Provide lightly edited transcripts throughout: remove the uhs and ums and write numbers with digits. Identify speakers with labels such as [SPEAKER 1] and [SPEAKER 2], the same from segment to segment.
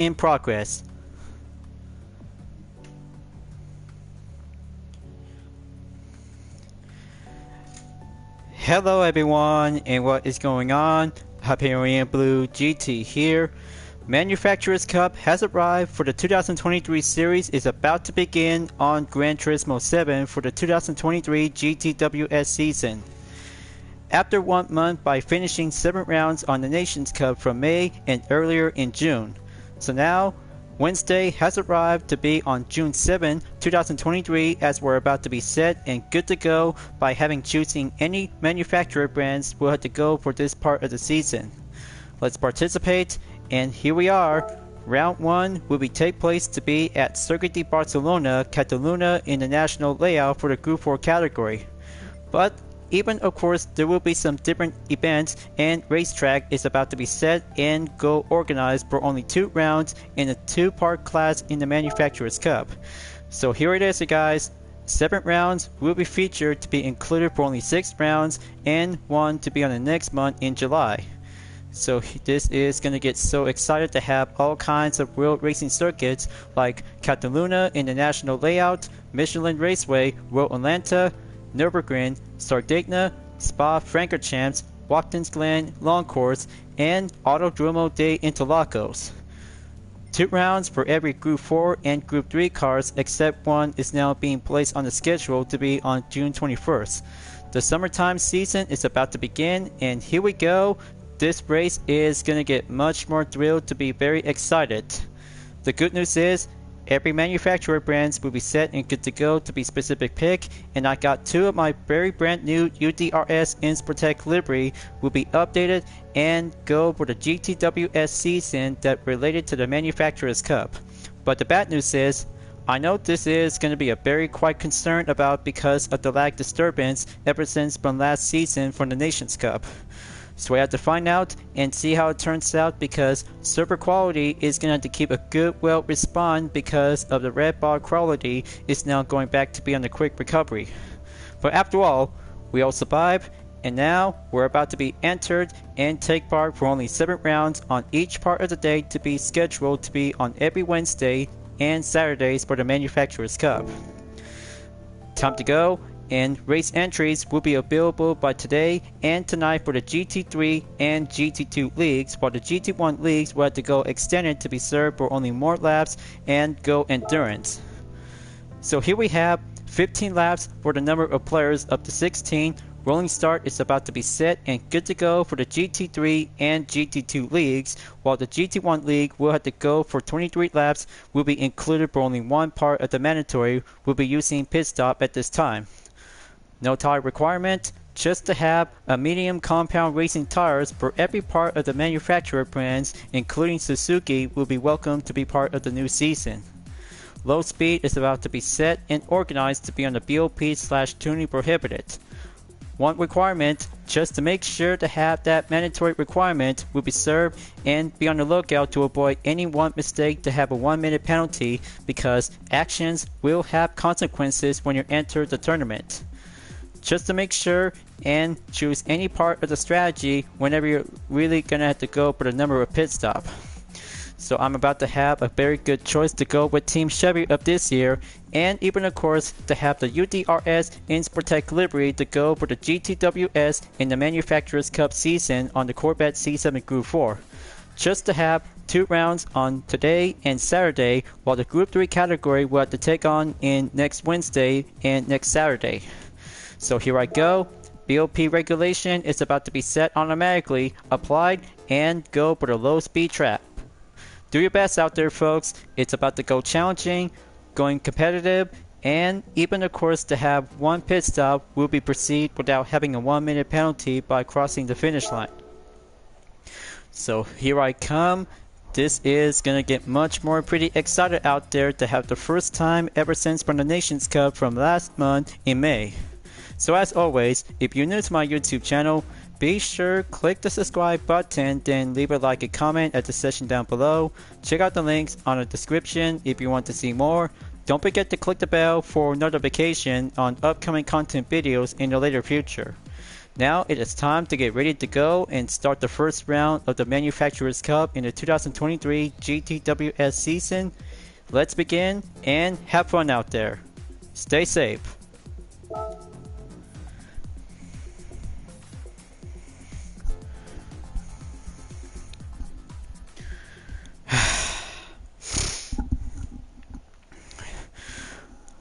[SPEAKER 1] in progress. Hello everyone, and what is going on? Hyperion-Blue-GT here. Manufacturer's Cup has arrived for the 2023 series is about to begin on Gran Turismo 7 for the 2023 GTWS season. After 1 month by finishing 7 rounds on the Nations Cup from May and earlier in June. So now, Wednesday has arrived to be on June 7, 2023 as we're about to be set and good to go by having choosing any manufacturer brands we'll have to go for this part of the season. Let's participate, and here we are. Round 1 will take place to be at Circuit de Barcelona-Catalnnya in the national layout for the Group 4 category. But even of course there will be some different events, and racetrack is about to be set and go organized for only 2 rounds in a 2-part class in the Manufacturers Cup. So here it is, you guys. 7 rounds will be featured to be included for only 6 rounds, and 1 to be on the next month in July. So this is going to get so excited to have all kinds of world racing circuits like Catalunya in the national layout, Michelin Raceway, Road Atlanta, Nürburgring, Sardinia, Spa-Francorchamps, Watkins Glen Long Course, and Autodromo de Interlagos. 2 rounds for every Group 4 and Group 3 cars except one is now being placed on the schedule to be on June 21st. The summertime season is about to begin, and here we go. This race is going to get much more thrilled to be very excited. The good news is every manufacturer brands will be set and good to go to be specific pick, and I got 2 of my very brand new UDRS Insportec livery will be updated and go for the GTWS season that related to the Manufacturers Cup. But the bad news is, I know this is going to be a very quite concerned about because of the lag disturbance ever since from last season from the Nations Cup. So we have to find out and see how it turns out, because server quality is going to have to keep a good respond because of the red bar quality is now going back to be on the quick recovery. But after all, we all survived, and now we're about to be entered and take part for only 7 rounds on each part of the day to be scheduled to be on every Wednesday and Saturdays for the Manufacturers Cup. Time to go. And race entries will be available by today and tonight for the GT3 and GT2 leagues, while the GT1 leagues will have to go extended to be served for only more laps and go endurance. So here we have 15 laps for the number of players up to 16. Rolling start is about to be set and good to go for the GT3 and GT2 leagues, while the GT1 league will have to go for 23 laps, will be included for only 1 part of the mandatory, will be using pit stop at this time. No tire requirement, just to have a medium compound racing tires for every part of the manufacturer brands, including Suzuki, will be welcome to be part of the new season. Low speed is about to be set and organized to be on the BOP/tuning prohibited. One requirement, just to make sure to have that mandatory requirement, will be served, and be on the lookout to avoid any one mistake to have a 1-minute penalty, because actions will have consequences when you enter the tournament. Just to make sure and choose any part of the strategy whenever you're really gonna have to go for the number of pit stop. So I'm about to have a very good choice to go with Team Chevy of this year, and even of course to have the UDRS Insportec livery to go for the GTWS in the Manufacturers Cup season on the Corvette C7 Group 4. Just to have 2 rounds on today and Saturday, while the Group 3 category will have to take on in next Wednesday and next Saturday. So here I go. BOP regulation is about to be set automatically, applied, and go for the low speed trap. Do your best out there, folks. It's about to go challenging, going competitive, and even of course to have 1 pit stop will be proceed without having a 1-minute penalty by crossing the finish line. So here I come. This is gonna get much more pretty excited out there to have the first time ever since from the Nations Cup from last month in May. So as always, if you're new to my YouTube channel, be sure click the subscribe button, then leave a like and comment at the section down below. Check out the links on the description if you want to see more. Don't forget to click the bell for notification on upcoming content videos in the later future. Now it is time to get ready to go and start the first round of the Manufacturers Cup in the 2023 GTWS season. Let's begin and have fun out there. Stay safe.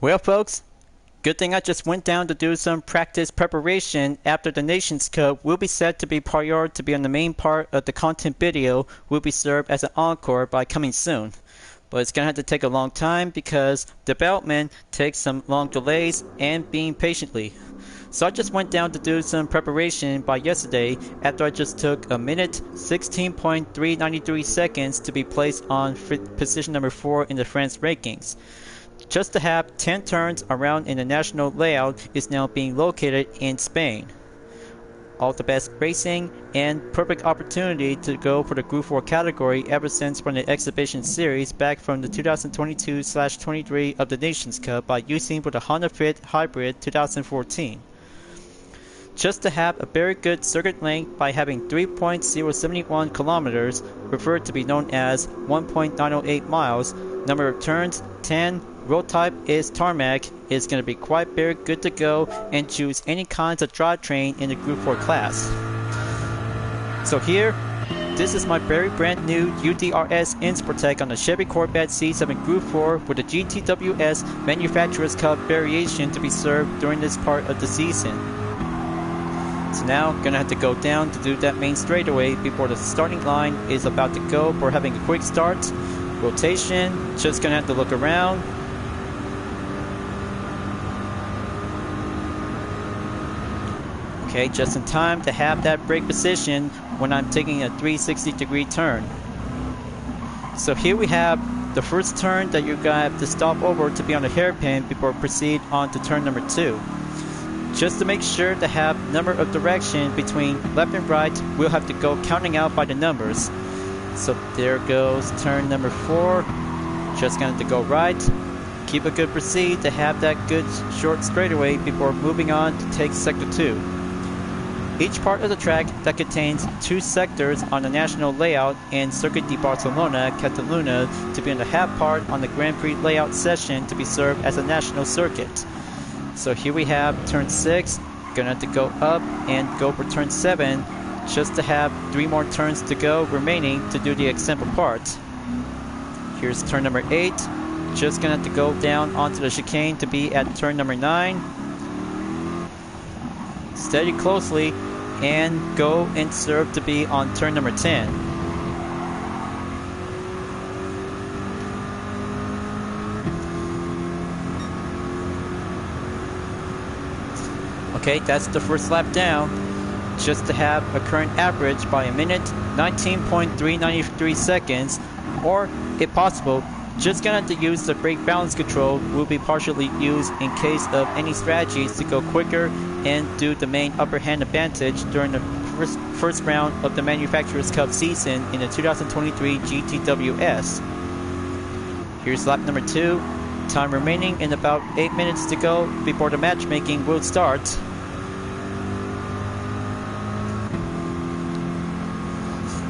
[SPEAKER 1] Well, folks, good thing I just went down to do some practice preparation after the Nations Cup will be set to be prior to be on the main part of the content video will be served as an encore by coming soon. But it's going to have to take a long time because development takes some long delays and being patiently. So I just went down to do some preparation by yesterday after I just took a minute 16.393 seconds to be placed on position number 4 in the France rankings. Just to have 10 turns around in the national layout is now being located in Spain. All the best racing and perfect opportunity to go for the Group 4 category ever since from the exhibition series back from the 2022/23 of the Nations Cup by using for the Honda Fit Hybrid 2014. Just to have a very good circuit length by having 3.071 kilometers, referred to be known as 1.908 miles, number of turns 10, road type is tarmac, is going to be quite very good to go and choose any kinds of drivetrain in the Group 4 class. So here, this is my very brand new UDRS Insportec on the Chevy Corvette C7 Group 4 with the GTWS Manufacturers Cup variation to be served during this part of the season. So now, gonna have to go down to do that main straightaway before the starting line is about to go for having a quick start. Rotation, just gonna have to look around. Okay, just in time to have that brake position when I'm taking a 360-degree turn. So here we have the first turn that you're gonna have to stop over to be on the hairpin before proceed on to turn number 2. Just to make sure to have number of direction between left and right, we'll have to go counting out by the numbers. So there goes turn number 4. Just gonna have to go right. Keep a good proceed to have that good short straightaway before moving on to take sector 2. Each part of the track that contains 2 sectors on the national layout in Circuit de Barcelona-Catalnnya to be on the half part on the Grand Prix layout session to be served as a national circuit. So here we have turn 6, gonna have to go up and go for turn 7 just to have 3 more turns to go remaining to do the example part. Here's turn number 8, just gonna have to go down onto the chicane to be at turn number 9. Steady closely and go and serve to be on turn number 10. Okay, that's the first lap down. Just to have a current average by a minute 19.393 seconds, or if possible, just gonna have to use the brake balance control will be partially used in case of any strategies to go quicker and do the main upper hand advantage during the first round of the Manufacturers Cup season in the 2023 GTWS. Here's lap number 2. Time remaining in about 8 minutes to go before the matchmaking will start.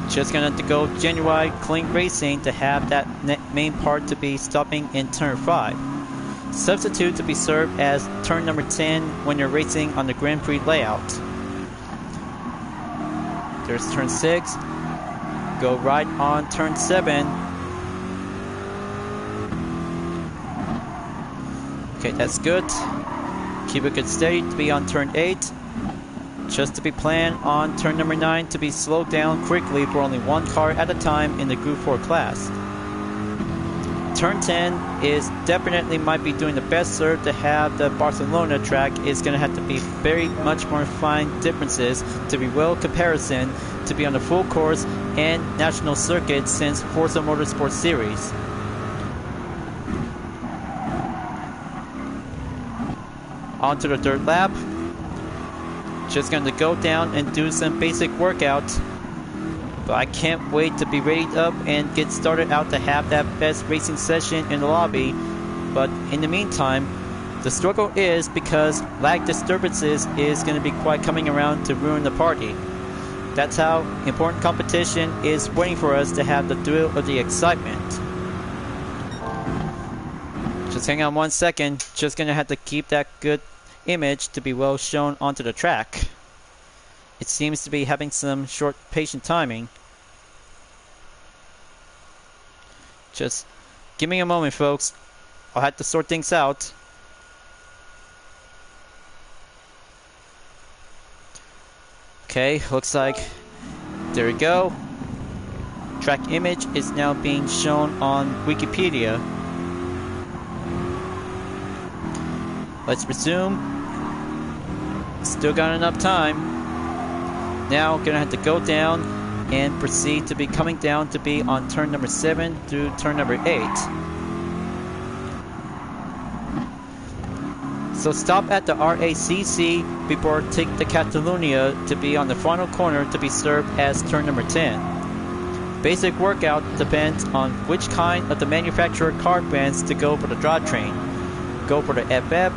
[SPEAKER 1] Just gonna have to go genuine clean racing to have that main part to be stopping in turn 5. Substitute to be served as turn number 10 when you're racing on the Grand Prix layout. There's turn 6. Go right on turn 7. Okay, that's good. Keep it good steady to be on turn 8. Just to be planned on turn number 9 to be slowed down quickly for only 1 car at a time in the Group 4 class. Turn 10 is definitely might be doing the best serve to have the Barcelona track. Is going to have to be very much more fine differences to be well comparison to be on the full course and national circuit since Forza Motorsport Series. On to the third lap. Just going to go down and do some basic workout. But I can't wait to be ready up and get started out to have that best racing session in the lobby. But in the meantime, The struggle is because lag disturbances is going to be quite coming around to ruin the party. That's how important competition is waiting for us to have the thrill of the excitement. Just hang on 1 second, just going to have to keep that good image to be well shown onto the track. It seems to be having some short patient timing. Just give me a moment, folks. I'll have to sort things out. Okay, looks like there we go. Track image is now being shown on Wikipedia. Let's resume. Still got enough time. Now gonna have to go down and proceed to be coming down to be on turn number 7 through turn number 8. So stop at the RACC before take the Catalunya to be on the final corner to be served as turn number 10. Basic workout depends on which kind of the manufacturer car brands to go for the drivetrain. Go for the FF,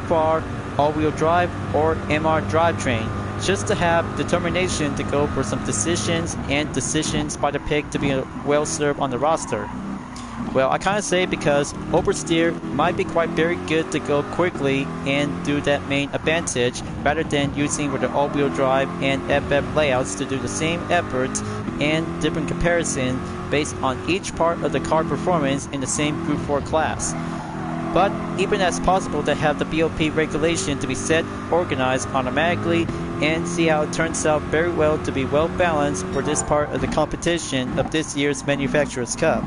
[SPEAKER 1] FR, all-wheel drive, or MR drivetrain, just to have determination to go for some decisions by the pick to be well served on the roster. Well, I kind of say because oversteer might be quite very good to go quickly and do that main advantage rather than using with the all-wheel drive and FF layouts to do the same effort and different comparison based on each part of the car performance in the same Group 4 class. But even as possible to have the BOP regulation to be set, organized automatically, and see how it turns out very well to be well balanced for this part of the competition of this year's Manufacturers Cup.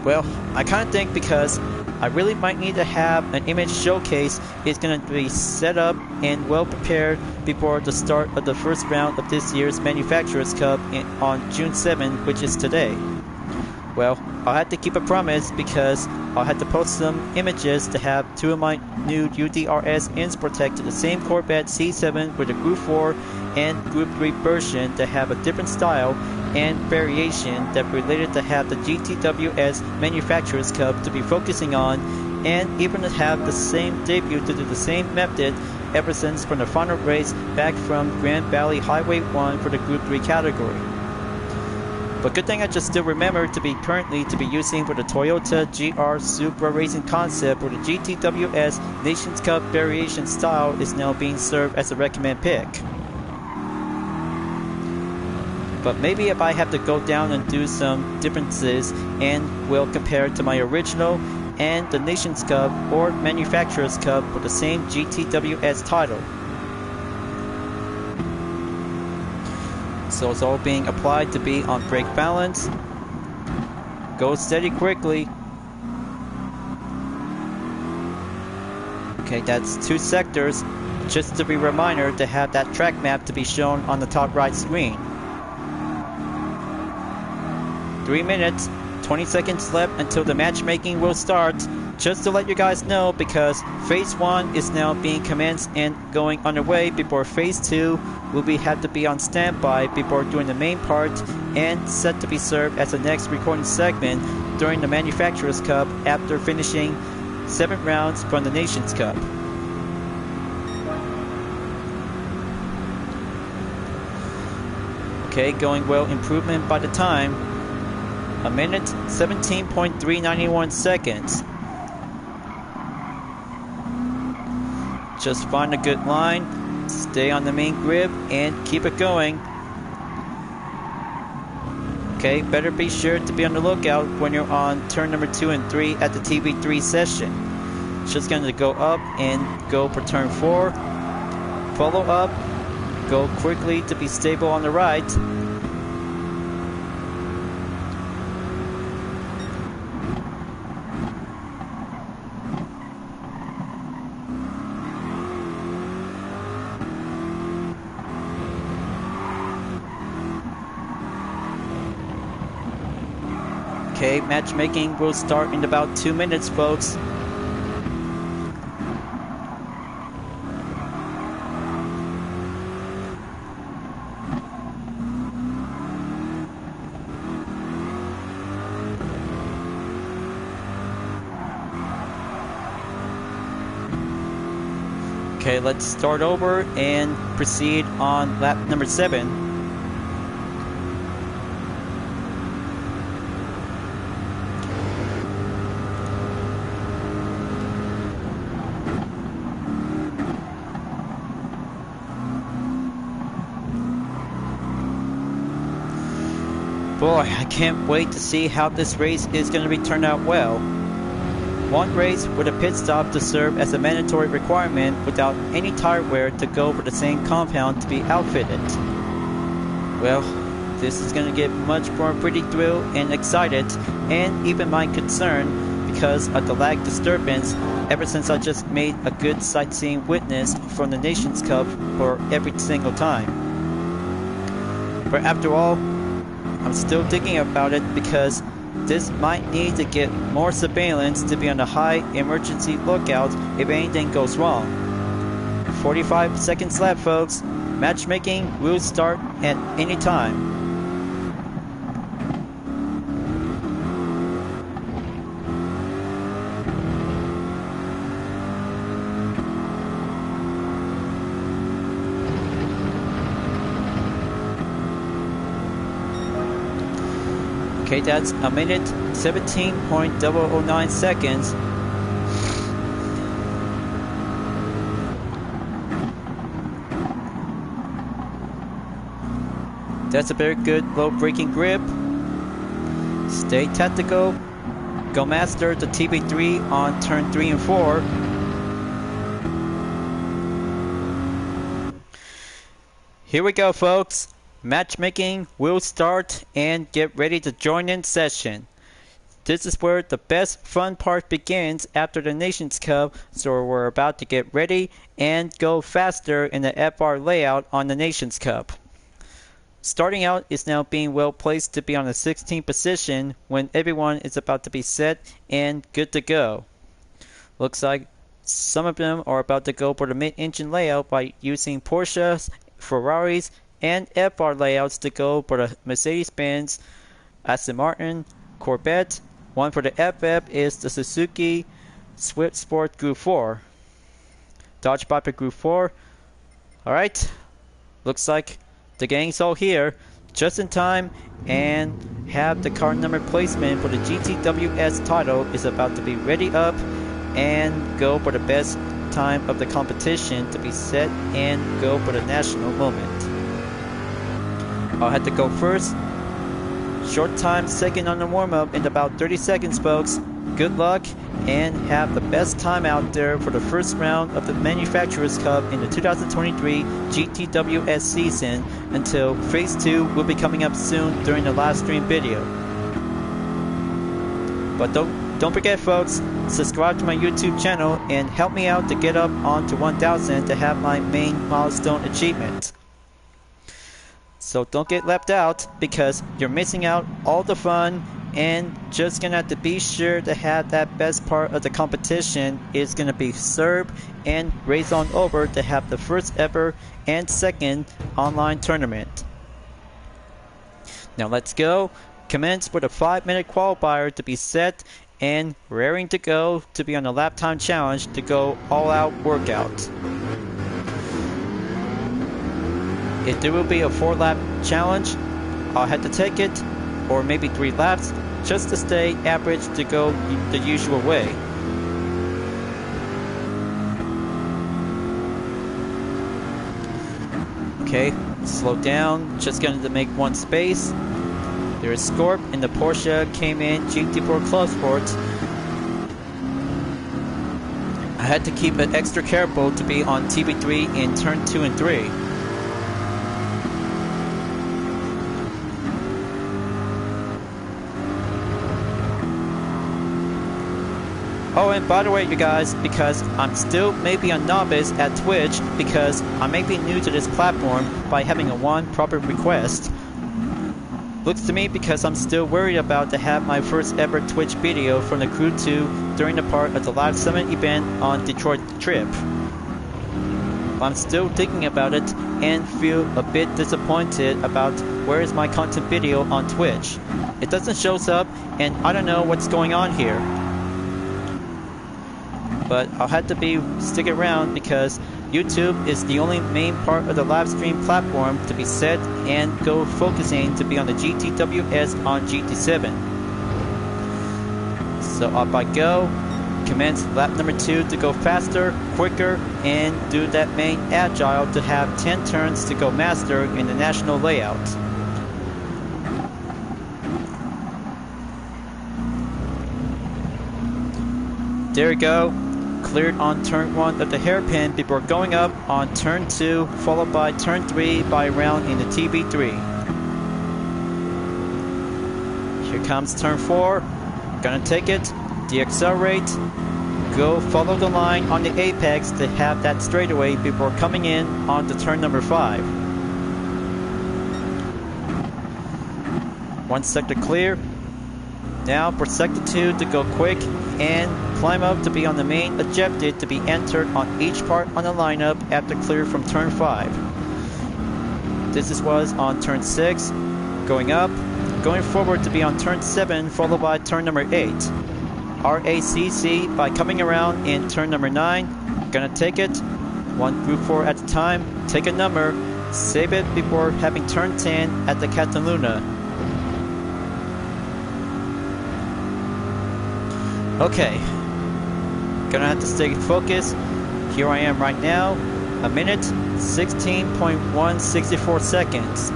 [SPEAKER 1] Well, I kind of think because I really might need to have an image showcase is going to be set up and well prepared before the start of the first round of this year's Manufacturers Cup on June 7th, which is today. Well, I'll have to keep a promise because I'll have to post some images to have 2 of my new UDRS Insportec to the same Corvette C7 with a Group 4 and Group 3 version that have a different style and variation that related to have the GTWS Manufacturers Cup to be focusing on, and even to have the same debut to do the same method ever since from the final race back from Grand Valley Highway 1 for the Group 3 category. But good thing I just still remember to be currently to be using for the Toyota GR Supra Racing concept where the GTWS Nations Cup variation style is now being served as a recommend pick. But maybe if I have to go down and do some differences and will compare to my original and the Nations Cup or Manufacturers Cup for the same GTWS title. So it's all being applied to be on brake balance. Go steady quickly. Okay, that's 2 sectors. Just to be a reminder to have that track map to be shown on the top right screen. 3 minutes, 20 seconds left until the matchmaking will start. Just to let you guys know, because Phase 1 is now being commenced and going underway before Phase 2 will have to be on standby before doing the main part and set to be served as the next recording segment during the Manufacturers Cup after finishing 7 rounds from the Nations Cup. Okay, going well, improvement by the time. 1 minute, 17.391 seconds. Just find a good line, stay on the main grid, and keep it going. Okay, better be sure to be on the lookout when you're on turn number 2 and 3 at the TV3 session. Just going to go up and go for turn 4. Follow up, go quickly to be stable on the right. Okay, matchmaking will start in about 2 minutes, folks. Okay, let's start over and proceed on lap number 7. Boy, I can't wait to see how this race is going to be turned out well. One race with a pit stop to serve as a mandatory requirement without any tire wear to go for the same compound to be outfitted. Well, this is going to get much more pretty thrilled and excited, and even my concern because of the lag disturbance ever since I just made a good sightseeing witness from the Nations Cup for every single time. But after all, I'm still thinking about it because this might need to get more surveillance to be on a high emergency lookout if anything goes wrong. 45 seconds left, folks. Matchmaking will start at any time. Okay, that's a minute 17.009 seconds. That's a very good low braking grip. Stay tactical. Go master the TB3 on turn 3 and 4. Here we go, folks. Matchmaking will start, and get ready to join in session. This is where the best fun part begins after the Nations Cup, so we're about to get ready and go faster in the FR layout on the Nations Cup. Starting out is now being well placed to be on the 16th position when everyone is about to be set and good to go. Looks like some of them are about to go for the mid-engine layout by using Porsches, Ferraris, and FR layouts to go for the Mercedes-Benz, Aston Martin, Corvette. One for the FF is the Suzuki Swift Sport Group 4. Dodge Viper Group 4. Alright, looks like the gang's all here, just in time, and have the car number placement for the GTWS title is about to be ready up and go for the best time of the competition to be set and go for the national moment. I'll have to go first. Short time second on the warm-up in about 30 seconds, folks. Good luck and have the best time out there for the first round of the Manufacturers Cup in the 2023 GTWS season until Phase 2 will be coming up soon during the live stream video. But don't forget, folks, subscribe to my YouTube channel and help me out to get up onto 1,000 to have my main milestone achievement. So don't get left out because you're missing out all the fun, and just gonna have to be sure to have that best part of the competition is gonna be served and race on over to have the first ever and second online tournament. Now let's go. Commence with a 5-minute qualifier to be set and raring to go to be on the lap time challenge to go all out workout. If there will be a 4-lap challenge, I'll have to take it, or maybe 3 laps, just to stay average to go the usual way. Okay, slow down, just going to make one space. There is Scorp, and the Porsche came in GT4 Club Sport. I had to keep it extra careful to be on TB3 in turn 2 and 3. Oh, and by the way, you guys, because I'm still maybe a novice at Twitch, because I may be new to this platform by having a one proper request. Looks to me because I'm still worried about to have my first ever Twitch video from the Crew 2 during the part of the Live Summit event on Detroit trip. I'm still thinking about it and feel a bit disappointed about where is my content video on Twitch. It doesn't show up and I don't know what's going on here. But I'll have to stick around because YouTube is the only main part of the live stream platform to be set and go focusing to be on the GTWS on GT7. So up I go, commence lap number 2 to go faster, quicker, and do that main agile to have 10 turns to go master in the national layout. There we go. Cleared on turn 1 of the hairpin before going up on turn 2, followed by turn 3 by a round in the TB3. Here comes turn 4. Gonna take it, deaccelerate, go follow the line on the apex to have that straightaway before coming in onto turn number 5. One sector clear. Now for sector 2 to go quick and climb up to be on the main objective to be entered on each part on the lineup after clear from turn 5. This was on turn 6, going up, going forward to be on turn 7 followed by turn number 8. RACC by coming around in turn number 9, gonna take it, one group 4 at a time, take a number, save it before having turn 10 at the Catalnnya. Okay, gonna have to stay focused. Here I am right now, a minute, 16.164 seconds.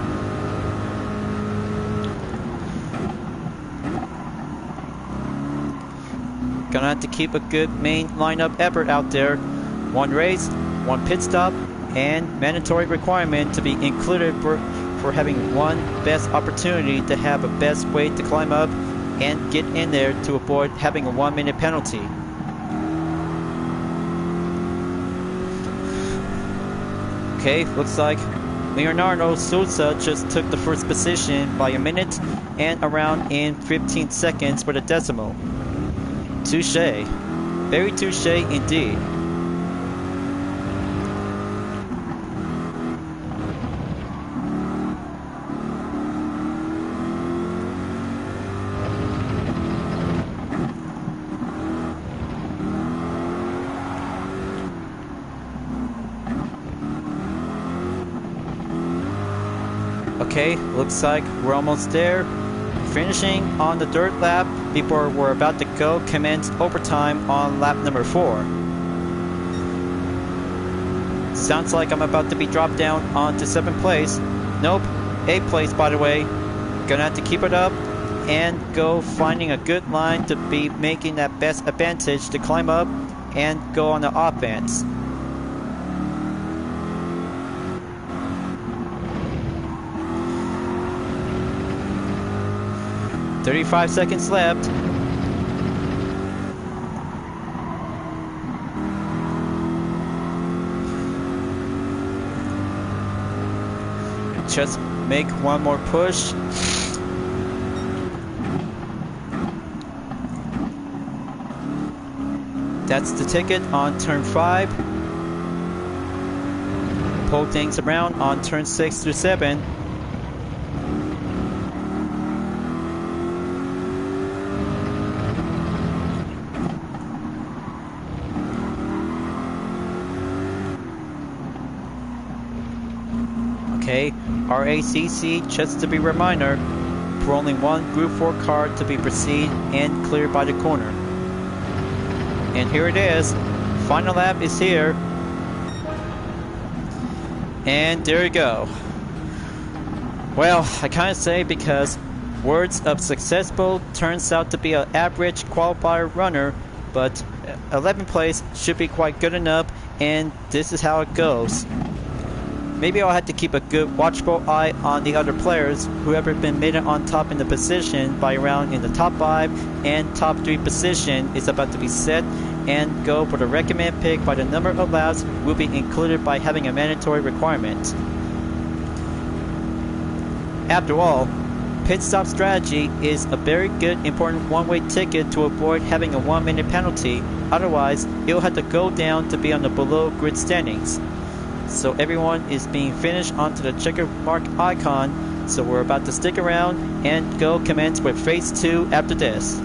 [SPEAKER 1] Gonna have to keep a good main lineup effort out there. One race, one pit stop, and mandatory requirement to be included for having one best opportunity to have a best way to climb up and get in there to avoid having a 1-minute penalty. Okay, looks like Leonardo Souza just took the first position by a minute and around in 15 seconds for the decimal. Touché. Very touché indeed. Okay, looks like we're almost there. Finishing on the third lap before we're about to go commence overtime on lap number 4. Sounds like I'm about to be dropped down onto 7th place. Nope, 8th place by the way. Gonna have to keep it up and go finding a good line to be making that best advantage to climb up and go on the offense. 35 seconds left. Just make one more push. That's the ticket on turn 5. Pull things around on turn 6 through 7. Okay, RACC, just to be a reminder, for only one Group 4 car to be proceed and cleared by the corner. And here it is, final lap is here. And there you go. Well, I can't say because words of successful turns out to be an average qualifier runner, but 11th place should be quite good enough, and this is how it goes. Maybe I'll have to keep a good watchful eye on the other players, whoever been made it on top in the position by around in the top 5 and top 3 position is about to be set and go for the recommended pick by the number of laps will be included by having a mandatory requirement. After all, pit stop strategy is a very good important one-way ticket to avoid having a 1-minute penalty, otherwise it'll have to go down to be on the below grid standings. So everyone is being finished onto the checker mark icon, so we're about to stick around and go commence with phase 2 after this.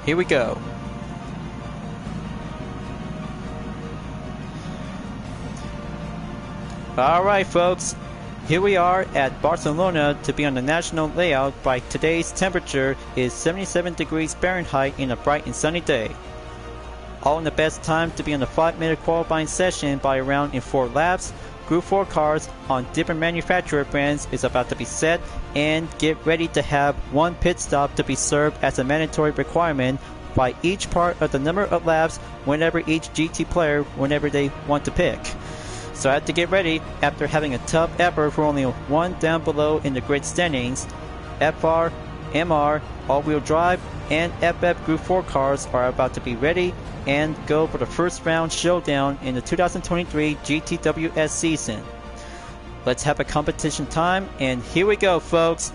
[SPEAKER 1] Here we go. Alright folks, here we are at Barcelona to be on the national layout. By today's temperature is 77 degrees Fahrenheit in a bright and sunny day. All in the best time to be on the 5-minute qualifying session by around in 4 laps. Group 4 cars on different manufacturer brands is about to be set, and get ready to have one pit stop to be served as a mandatory requirement by each part of the number of laps whenever each GT player whenever they want to pick. So I had to get ready after having a tough effort for only one down below in the grid standings. FR, MR, all-wheel drive, and FF Group 4 cars are about to be ready and go for the first round showdown in the 2023 GTWS season. Let's have a competition time, and here we go folks.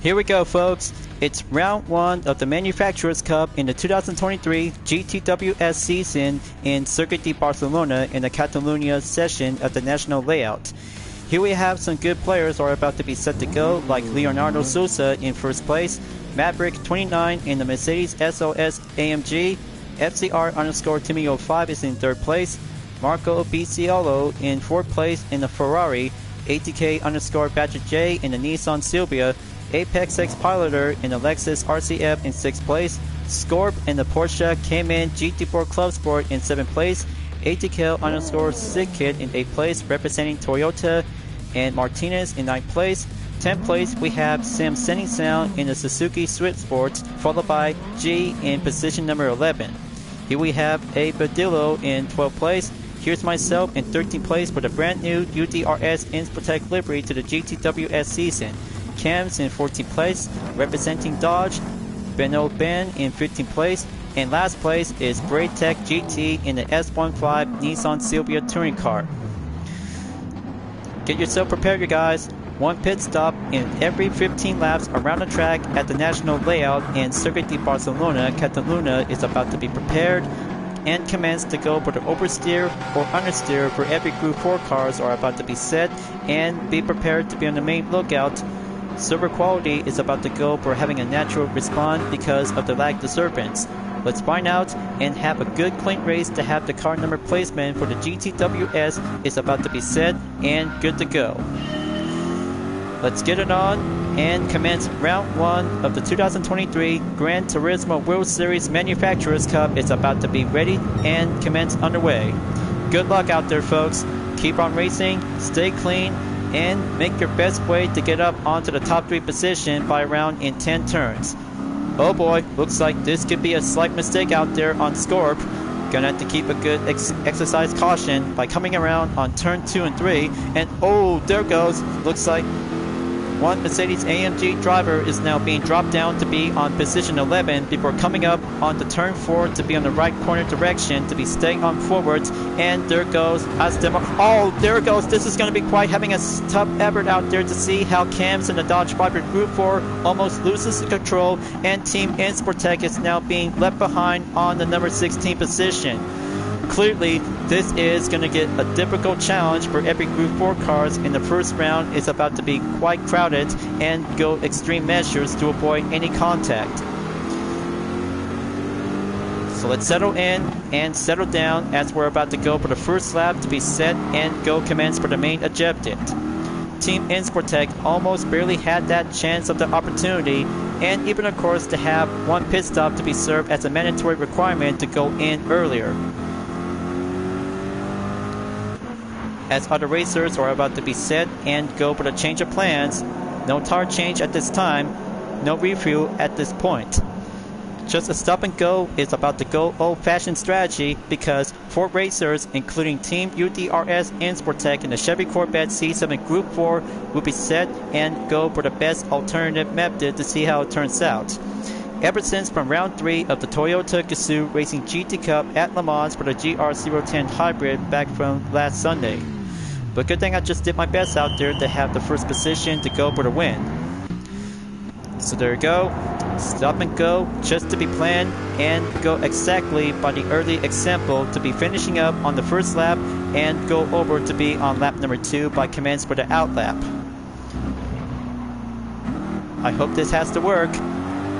[SPEAKER 1] Here we go folks, it's round 1 of the Manufacturers Cup in the 2023 GTWS season in Circuit de Barcelona in the Catalnnya session of the national layout. Here we have some good players are about to be set to go, like Leonardo Sousa in first place, Maverick29 in the Mercedes SLS AMG, FCR_Timmy05 is in third place, Marco Biciolo in fourth place in the Ferrari, ATK_Badger J in the Nissan Silvia, Apex X Piloter in the Lexus RCF in 6th place, Scorp in the Porsche Cayman GT4 Club Sport in 7th place, ATK_SigKid in 8th place representing Toyota, and Martinez in 9th place. 10th place we have Sam Sending Sound in the Suzuki Swift Sports, followed by G in position number 11. Here we have A Badillo in 12th place. Here's myself in 13th place for the brand new UDRS Inspotech livery to the GTWS season. Cam's in 14th place, representing Dodge, Beno Ben in 15th place, and last place is Braytech GT in the S15 Nissan Silvia touring car. Get yourself prepared you guys, one pit stop in every 15 laps around the track at the national layout, and Circuit de Barcelona-Catalnnya is about to be prepared and commence to go for the oversteer or understeer for every Group 4 cars are about to be set, and be prepared to be on the main lookout. Server quality is about to go for having a natural respawn because of the lag disturbance. Let's find out and have a good clean race to have the car number placement for the GTWS is about to be set and good to go. Let's get it on and commence round 1 of the 2023 Gran Turismo World Series Manufacturers Cup is about to be ready and commence underway. Good luck out there folks, keep on racing, stay clean, and make your best way to get up onto the top 3 position by around in 10 turns. Oh boy, looks like this could be a slight mistake out there on Scorp. Gonna have to keep a good exercise caution by coming around on turn 2 and 3, and oh, there goes, looks like one Mercedes AMG driver is now being dropped down to be on position 11 before coming up on the turn 4 to be on the right corner direction to be staying on forwards, and there goes Astemo. Oh, there goes, this is going to be quite having a tough effort out there to see how Cams in the Dodge Viper Group 4 almost loses control, and Team Insportech is now being left behind on the number 16 position. Clearly, this is going to get a difficult challenge for every Group 4 cars in the first round. Is about to be quite crowded and go extreme measures to avoid any contact. So let's settle in and settle down as we're about to go for the first lap to be set and go commence for the main objective. Team Insportech almost barely had that chance of the opportunity, and even of course to have one pit stop to be served as a mandatory requirement to go in earlier. as other racers are about to be set and go for the change of plans. No tire change at this time, no refuel at this point. Just a stop and go is about to go old-fashioned strategy because 4 racers, including Team UDRS and Sportec in the Chevy Corvette C7 Group 4, will be set and go for the best alternative method to see how it turns out. Ever since from round 3 of the Toyota Gazoo Racing GT Cup at Le Mans for the GR010 Hybrid back from last Sunday. But good thing I just did my best out there to have the first position to go for the win. So there you go, stop and go just to be planned and go exactly by the early example to be finishing up on the first lap and go over to be on lap number 2 by commands for the out lap. I hope this has to work.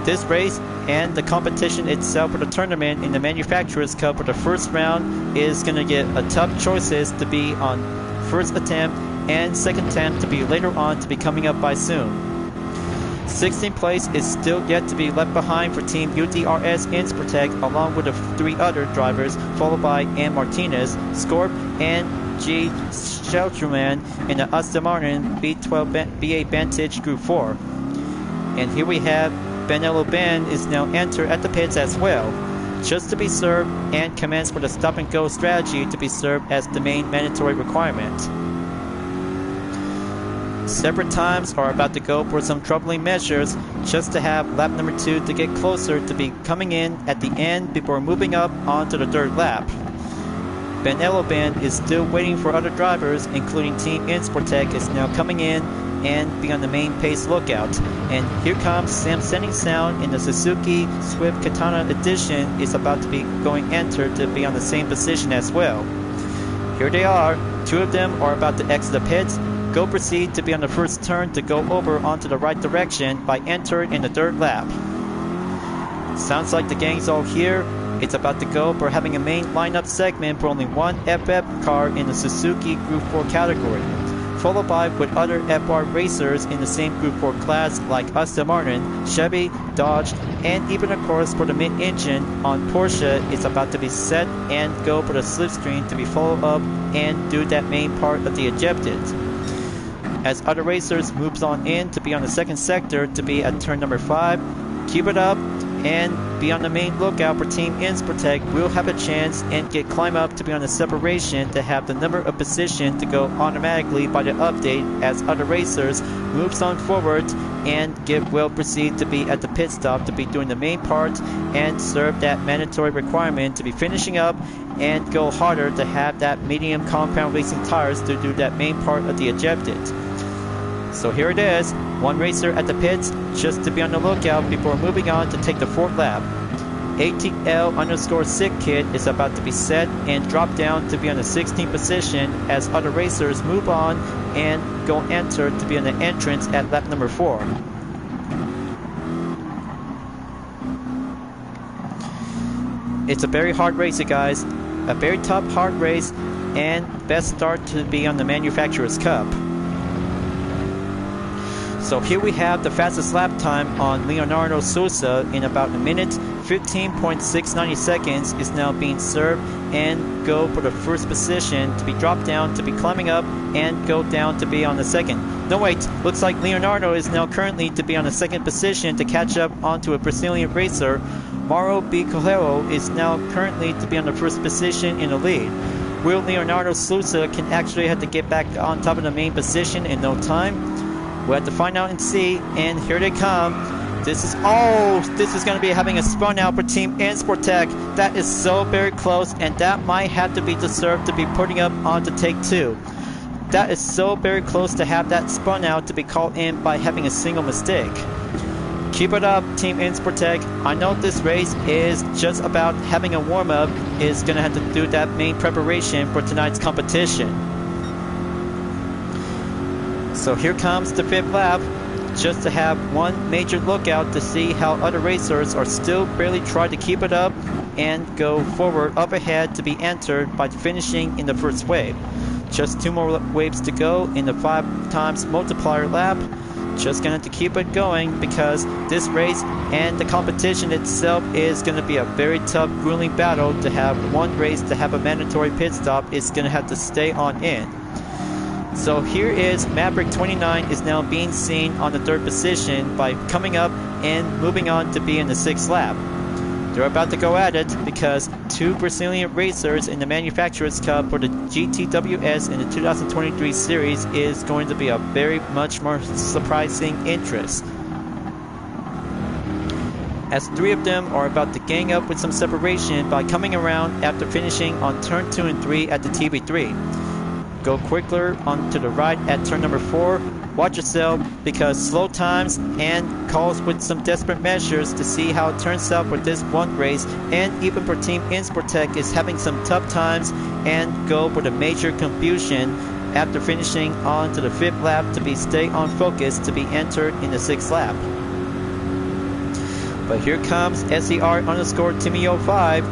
[SPEAKER 1] This race and the competition itself for the tournament in the Manufacturers Cup for the first round is going to get a tough choices to be on first attempt and second attempt to be later on to be coming up by soon. 16th place is still yet to be left behind for Team UDRS and Sportec along with the 3 other drivers, followed by Ann Martinez, Scorp, and G. Shelterman in the Aston Martin B8 Vantage Group 4. And here we have Benello Ben is now entered at the pits as well, just to be served and commands for the stop and go strategy to be served as the main mandatory requirement. Separate times are about to go for some troubling measures just to have lap number 2 to get closer to be coming in at the end before moving up onto the 3rd lap. Ben Eloban is still waiting for other drivers, including Team Sportec is now coming in and be on the main pace lookout. And here comes Sam Sending Sound in the Suzuki Swift Katana Edition is about to be going entered to be on the same position as well. Here they are, 2 of them are about to exit the pits. Go proceed to be on the first turn to go over onto the right direction by entering in the 3rd lap. Sounds like the gang's all here. It's about to go for having a main lineup segment for only one FF car in the Suzuki Group 4 category, followed by with other FR racers in the same Group 4 class like Aston Martin, Chevy, Dodge, and even of course for the mid-engine on Porsche is about to be set and go for the slipstream to be followed up and do that main part of the objectives. As other racers moves on in to be on the 2nd sector to be at turn number 5, keep it up and be on the main lookout for Team Sportec will have a chance and climb up to be on the separation to have the number of position to go automatically by the update as other racers moves on forward and will proceed to be at the pit stop to be doing the main part and serve that mandatory requirement to be finishing up and go harder to have that medium compound racing tires to do that main part of the objective. So here it is, 1 racer at the pits just to be on the lookout before moving on to take the 4th lap. ATL_Sick Kid is about to be set and drop down to be on the 16th position as other racers move on and go enter to be on the entrance at lap number 4. It's a very hard race, you guys. A very tough, hard race and best start to be on the Manufacturers Cup. So here we have the fastest lap time on Leonardo Sousa in about a minute 15.690 seconds is now being served and go for the first position to be dropped down to be climbing up and go down to be on the 2nd. No wait, looks like Leonardo is now currently to be on the 2nd position to catch up onto a Brazilian racer. Mauro B. Correio is now currently to be on the 1st position in the lead. Will Leonardo Sousa can actually have to get back on top of the main position in no time? We'll have to find out and see, and here they come. This is going to be having a spun out for Team Sportec. That is so very close, and that might have to be deserved to be putting up onto take 2. That is so very close to have that spun out to be called in by having a single mistake. Keep it up, Team Sportec. I know this race is just about having a warm-up, is going to have to do that main preparation for tonight's competition. So here comes the 5th lap, just to have one major lookout to see how other racers are still barely trying to keep it up and go forward up ahead to be entered by finishing in the 1st wave. Just 2 more waves to go in the 5 times multiplier lap. just gonna have to keep it going because this race and the competition itself is gonna be a very tough, grueling battle. To have one race to have a mandatory pit stop is gonna have to stay on in. So here is Maverick 29 is now being seen on the 3rd position by coming up and moving on to be in the 6th lap. They're about to go at it because 2 Brazilian racers in the Manufacturers Cup for the GTWS in the 2023 series is going to be a very much more surprising interest. As 3 of them are about to gang up with some separation by coming around after finishing on turn 2 and 3 at the TV3. Go quicker onto the right at turn number 4. Watch yourself because slow times and calls with some desperate measures to see how it turns out for this one race, and even for Team Insportec is having some tough times and go for the major confusion after finishing on to the 5th lap to be stay on focus to be entered in the 6th lap. But here comes SER_Timmy05,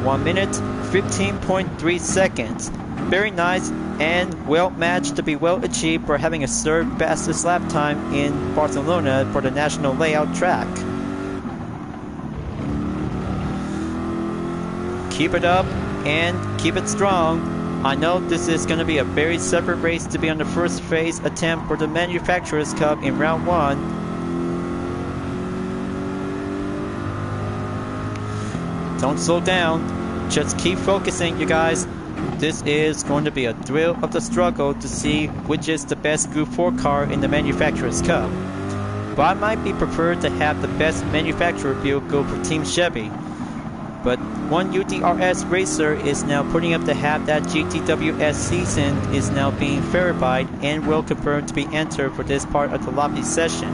[SPEAKER 1] 1 minute 15.3 seconds. Very nice and well matched to be well achieved for having a 3rd fastest lap time in Barcelona for the national layout track. Keep it up and keep it strong. I know this is going to be a very separate race to be on the first phase attempt for the Manufacturers Cup in round 1. Don't slow down, just keep focusing, you guys. This is going to be a thrill of the struggle to see which is the best Group 4 car in the Manufacturers Cup. But I might be preferred to have the best manufacturer vehicle for Team Chevy. But one UDRS racer is now putting up to have that GTWS season is now being verified and will confirm to be entered for this part of the lobby session.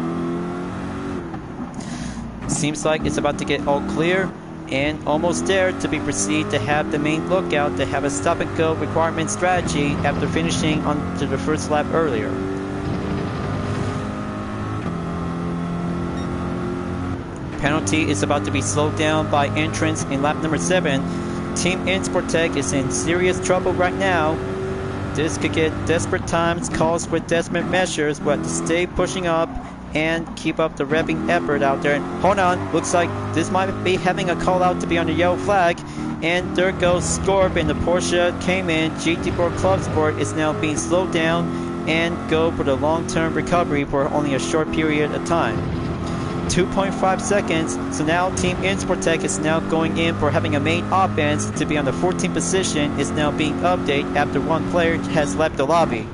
[SPEAKER 1] Seems like it's about to get all clear and almost there to be proceed to have the main lookout to have a stop and go requirement strategy after finishing onto the 1st lap earlier. Penalty is about to be slowed down by entrance in lap number 7. Team Insportec is in serious trouble right now. This could get desperate times, calls with desperate measures, but to stay pushing up and keep up the revving effort out there. Hold on, looks like this might be having a call out to be on the yellow flag. And there goes Scorp in the Porsche Cayman GT4 Club Sport is now being slowed down and go for the long-term recovery for only a short period of time. 2.5 seconds, so now Team Insportec is now going in for having a main offense to be on the 14th position is now being updated after one player has left the lobby.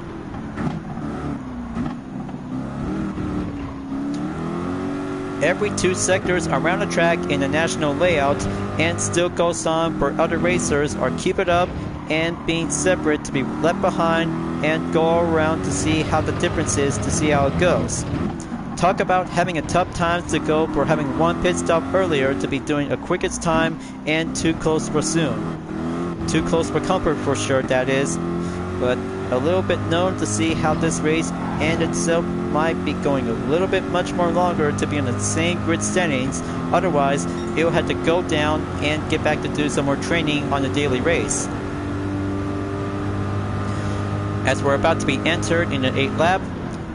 [SPEAKER 1] Every 2 sectors around the track in the national layout and still goes on for other racers or keep it up and being separate to be left behind and go around to see how the difference is to see how it goes. Talk about having a tough time to go for having one pit stop earlier to be doing a quickest time and too close for soon. Too close for comfort for sure, that is. But a little bit known to see how this race and itself might be going a little bit much more longer to be in the same grid standings. Otherwise, it will have to go down and get back to do some more training on the daily race. As we're about to be entered in the 8th lap,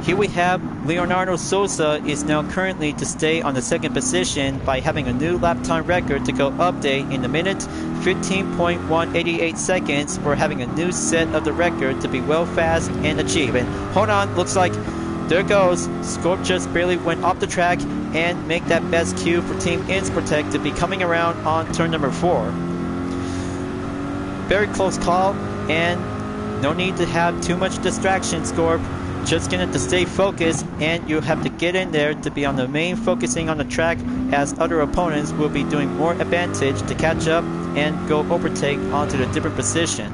[SPEAKER 1] here we have Leonardo Souza is now currently to stay on the 2nd position by having a new lap time record to go update in the minute 15.188 seconds for having a new set of the record to be well fast and achieve. And hold on, looks like there goes. Scorp just barely went off the track and make that best cue for Team Insportec to be coming around on turn number 4. Very close call and no need to have too much distraction, Scorp. Just gonna have to stay focused and you have to get in there to be on the main focusing on the track as other opponents will be doing more advantage to catch up and go overtake onto the different position.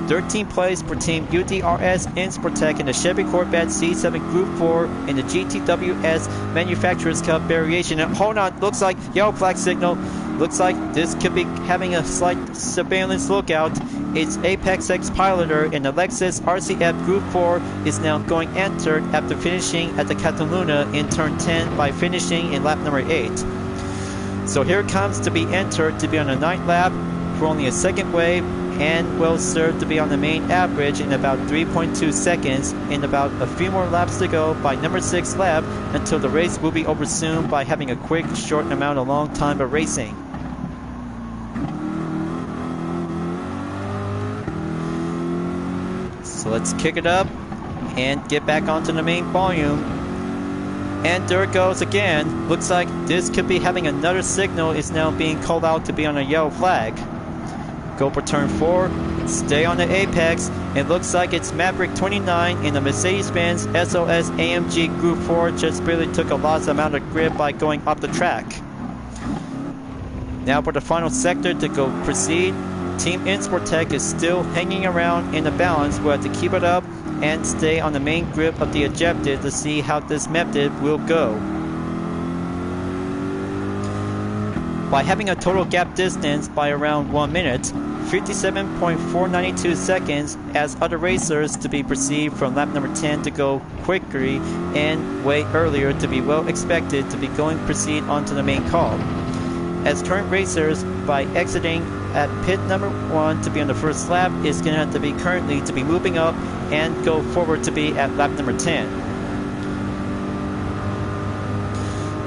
[SPEAKER 1] 13th place for Team UDRS Insportec in the Chevy Corvette C7 Group 4 in the GTWS Manufacturers Cup variation. And hold on, looks like yellow flag signal. Looks like this could be having a slight surveillance lookout. It's Apex X Piloter in the Lexus RCF Group 4 is now going entered after finishing at the Catalnnya in turn 10 by finishing in lap number 8. So here it comes to be entered to be on the 9th lap for only a second wave and well served to be on the main average in about 3.2 seconds, in about a few more laps to go by number 6 lap until the race will be over soon by having a quick, short amount of long time of racing. So let's kick it up and get back onto the main volume. And there it goes again. Looks like this could be having another signal is now being called out to be on a yellow flag. Go for turn 4, stay on the apex. It looks like it's Maverick 29 in the Mercedes-Benz SOS AMG Group 4 just barely took a lost amount of grip by going off the track. Now for the final sector to go proceed. Team Insportec is still hanging around in the balance. We'll have to keep it up and stay on the main grip of the objective to see how this method will go. By having a total gap distance by around 1 minute, 57.492 seconds as other racers to be perceived from lap number 10 to go quickly and way earlier to be well expected to be going proceed onto the main call. As current racers by exiting at pit number 1 to be on the first lap is going to have to be currently to be moving up and go forward to be at lap number 10.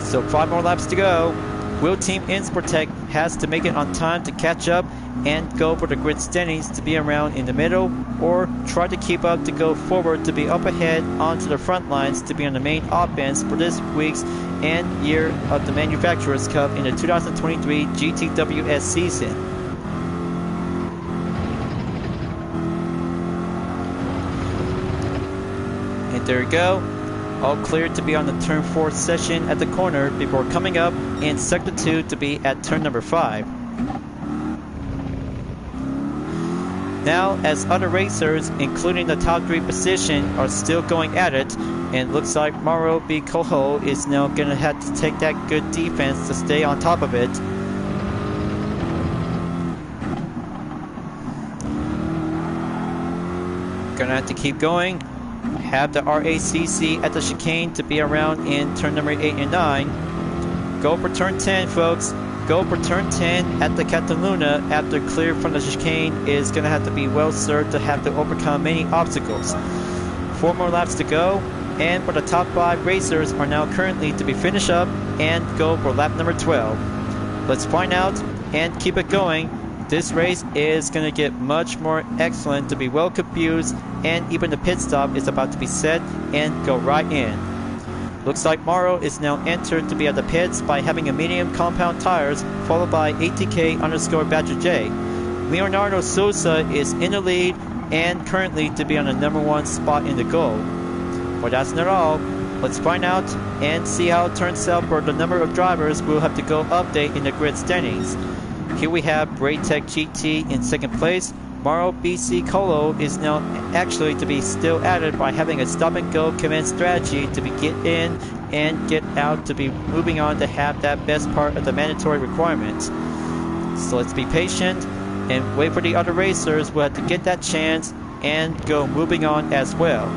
[SPEAKER 1] So 5 more laps to go. Will Team Insportec has to make it on time to catch up and go for the grid standings to be around in the middle, or try to keep up to go forward to be up ahead onto the front lines to be on the main offense for this week's and year of the Manufacturers Cup in the 2023 GTWS season. And there you go. All cleared to be on the turn 4 session at the corner before coming up in sector 2 to be at turn number 5. Now, as other racers, including the top 3 position, are still going at it, and looks like Mauro B. Coho is now going to have to take that good defense to stay on top of it. Gonna have to keep going. Have the RACC at the chicane to be around in turn number 8 and 9. Go for turn 10, folks. Go for turn 10 at the Catalnnya after clear from the chicane is going to have to be well served to have to overcome many obstacles. 4 more laps to go, and for the top 5 racers are now currently to be finished up and go for lap number 12. Let's find out and keep it going. This race is going to get much more excellent to be well confused, and even the pit stop is about to be set and go right in. Looks like Mauro is now entered to be at the pits by having a medium compound tires, followed by ATK_Badger J. Leonardo Sosa is in the lead and currently to be on the number 1 spot in the goal. But that's not all. Let's find out and see how it turns out for the number of drivers we'll have to go update in the grid standings. Here we have Braytech GT in second place. Mauro BC Colo is now actually to be still added by having a stop and go command strategy to be get in and get out to be moving on to have that best part of the mandatory requirement. So let's be patient and wait for the other racers who have to get that chance and go moving on as well.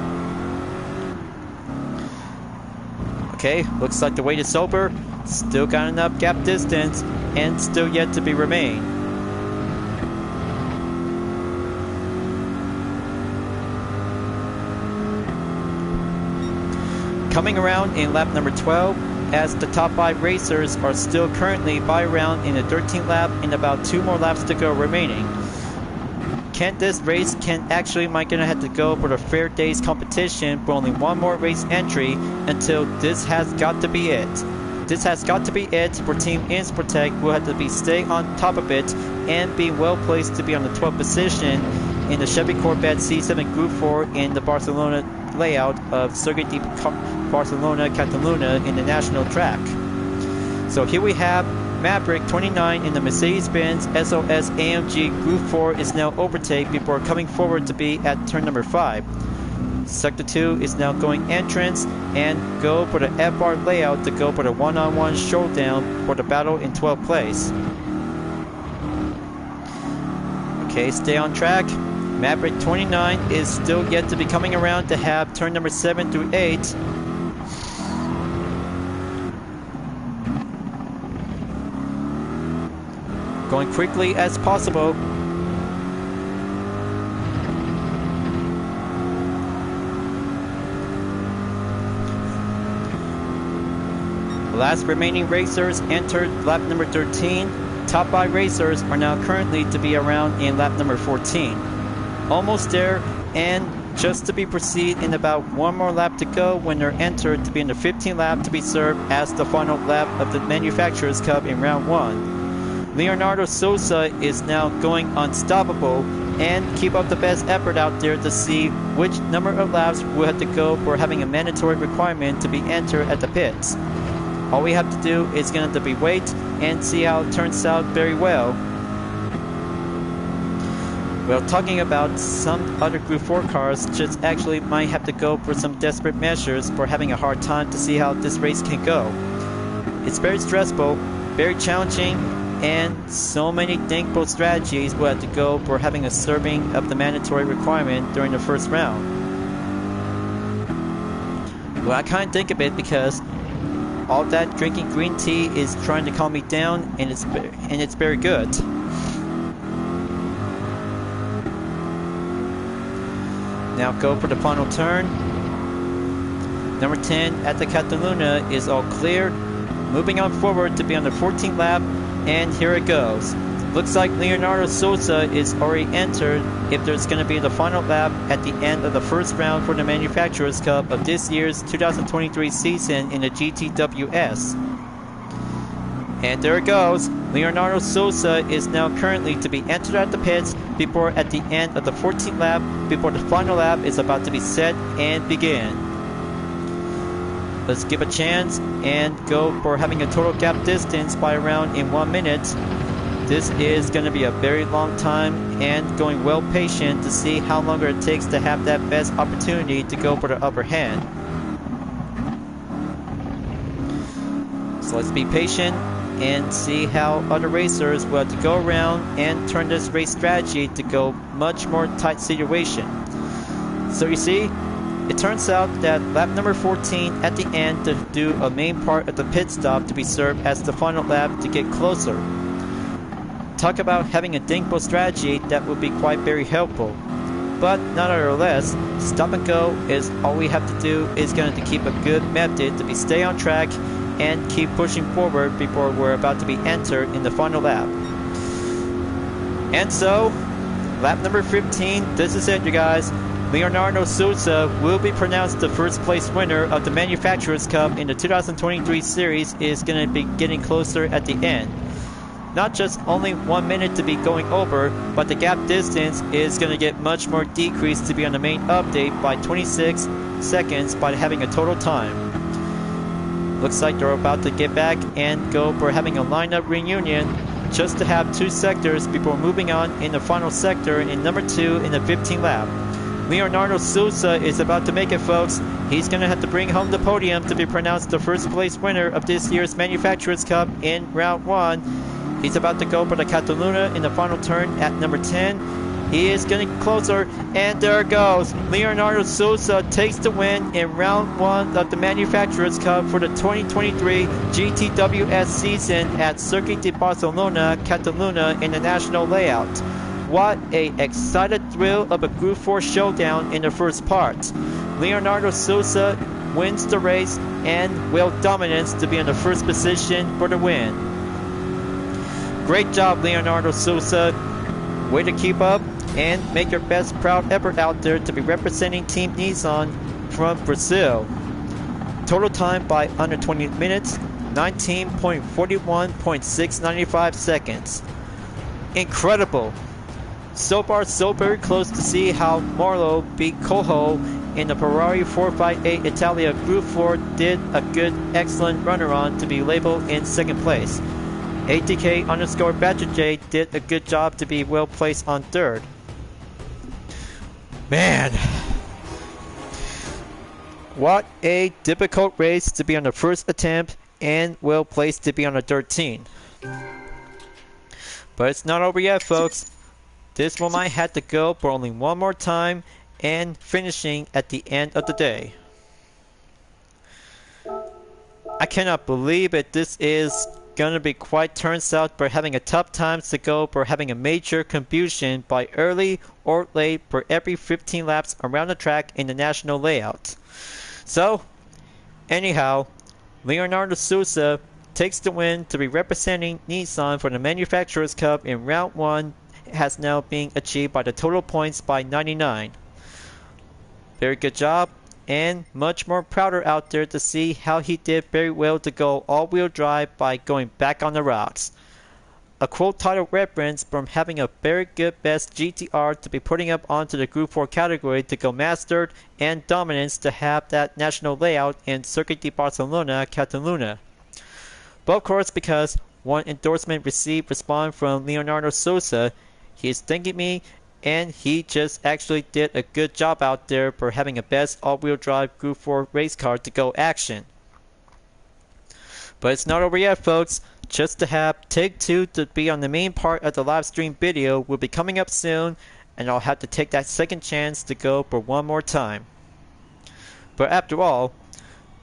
[SPEAKER 1] Okay, looks like the wait is over. Still got enough gap distance and still yet to be remain. Coming around in lap number 12, as the top 5 racers are still currently by around in the 13th lap and about 2 more laps to go remaining. This race might gonna have to go for the Fair Days competition for only 1 more race entry until this has got to be it. This has got to be it for Team Insportec, who will have to be staying on top of it and be well placed to be on the 12th position in the Chevy Corvette C7 Group 4 in the Barcelona layout of Circuit de Barcelona-Catalnnya in the national track. So here we have Maverick 29 in the Mercedes-Benz SOS AMG Group 4 is now overtake before coming forward to be at turn number 5. Sector 2 is now going entrance and go for the FR layout to go for the one-on-one showdown for the battle in 12th place. Okay, stay on track. Maverick 29 is still yet to be coming around to have turn number 7 through 8. Going quickly as possible. Last remaining racers entered lap number 13. Top 5 racers are now currently to be around in lap number 14. Almost there, and just to be proceed in about one more lap to go when they're entered to be in the 15th lap to be served as the final lap of the Manufacturers Cup in round 1. Leonardo Sosa is now going unstoppable and keep up the best effort out there to see which number of laps we'll have to go for having a mandatory requirement to be entered at the pits. All we have to do is going to be wait and see how it turns out very well. Well, talking about some other Group 4 cars just actually might have to go for some desperate measures for having a hard time to see how this race can go. It's very stressful, very challenging, and so many thinkable strategies will have to go for having a serving of the mandatory requirement during the first round. Well, I kind of think of it because all that drinking green tea is trying to calm me down, and it's very good. Now go for the final turn. Number 10 at the Catalnnya is all clear. Moving on forward to be on the 14th lap, and here it goes. Looks like Leonardo Sosa is already entered if there's going to be the final lap at the end of the first round for the Manufacturers Cup of this year's 2023 season in the GTWS. And there it goes. Leonardo Sosa is now currently to be entered at the pits before at the end of the 14th lap, before the final lap is about to be set and begin. Let's give a chance and go for having a total gap distance by around in 1 minute. This is going to be a very long time and going well patient to see how longer it takes to have that best opportunity to go for the upper hand. So let's be patient and see how other racers will have to go around and turn this race strategy to go much more tight situation. So you see, it turns out that lap number 14 at the end to do a main part of the pit stop to be served as the final lap to get closer. Talk about having a thinkable strategy that would be quite very helpful. But nonetheless, stop and go is all we have to do is going to keep a good method to be stay on track and keep pushing forward before we're about to be entered in the final lap. And so, lap number 15, this is it, you guys. Leonardo Sosa will be pronounced the first place winner of the Manufacturers Cup in the 2023 series. Is going to be getting closer at the end. Not just only 1 minute to be going over, but the gap distance is going to get much more decreased to be on the main update by 26 seconds by having a total time. Looks like they're about to get back and go for having a lineup reunion just to have 2 sectors before moving on in the final sector in number 2 in the 15th lap. Leonardo Sosa is about to make it, folks. He's going to have to bring home the podium to be pronounced the first place winner of this year's Manufacturers Cup in round 1. He's about to go for the Catalnnya in the final turn at number 10. He is getting closer, and there it goes. Leonardo Sosa takes the win in round 1 of the Manufacturers Cup for the 2023 GTWS season at Circuit de Barcelona-Catalnnya in the national layout. What a excited thrill of a Group 4 showdown in the first part. Leonardo Sosa wins the race and will dominance to be in the first position for the win. Great job, Leonardo Sosa. Way to keep up and make your best proud effort out there to be representing Team Nissan from Brazil. Total time by under 20 minutes, 19.41.695 seconds. Incredible. So far, so very close to see how Morlo beat Coho in the Ferrari 458 Italia Group 4 did a good, excellent runner on to be labeled in second place. ATK_BadgerJ did a good job to be well placed on third. Man, what a difficult race to be on the first attempt and well placed to be on the 13. But it's not over yet, folks. This one might have to go for only one more time and finishing at the end of the day. I cannot believe it. This is gonna be quite turns out for having a tough times to go for having a major contribution by early or late for every 15 laps around the track in the national layout. So, anyhow, Leonardo Souza takes the win to be representing Nissan for the Manufacturers Cup in round 1, has now been achieved by the total points by 99. Very good job, and much more prouder out there to see how he did very well to go all-wheel drive by going back on the rocks. A quote title reference from having a very good best GTR to be putting up onto the Group 4 category to go mastered, and dominance to have that national layout in Circuit de Barcelona-Catalnnya. But of course, because one endorsement received response from Leonardo Souza, he is thanking me, and he just actually did a good job out there for having a best all-wheel drive Group 4 race car to go action. But it's not over yet, folks. Just to have Take 2 to be on the main part of the live stream video will be coming up soon, and I'll have to take that second chance to go for one more time. But after all,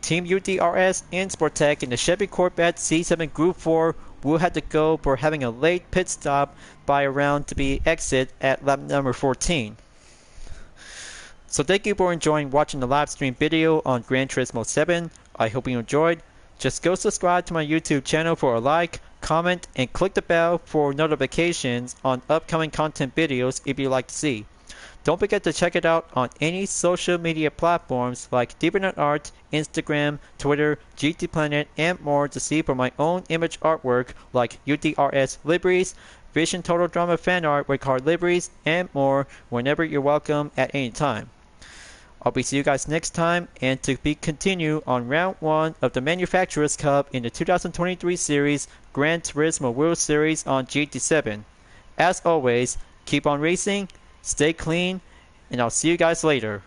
[SPEAKER 1] Team UDRS and Sportec in the Chevy Corvette C7 Group 4 will have to go for having a late pit stop by around to be exit at lap number 14. So thank you for enjoying watching the live stream video on Gran Turismo 7. I hope you enjoyed. Just go subscribe to my YouTube channel for a like, comment, and click the bell for notifications on upcoming content videos if you'd like to see. Don't forget to check it out on any social media platforms like DeviantArt, Instagram, Twitter, GT Planet, and more to see for my own image artwork like UDRS liveries, Vision Total Drama fan art with card liveries, and more whenever you're welcome at any time. I'll be see you guys next time, and to be continue on round 1 of the Manufacturers Cup in the 2023 series Gran Turismo World Series on GT7. As always, keep on racing, stay clean, and I'll see you guys later.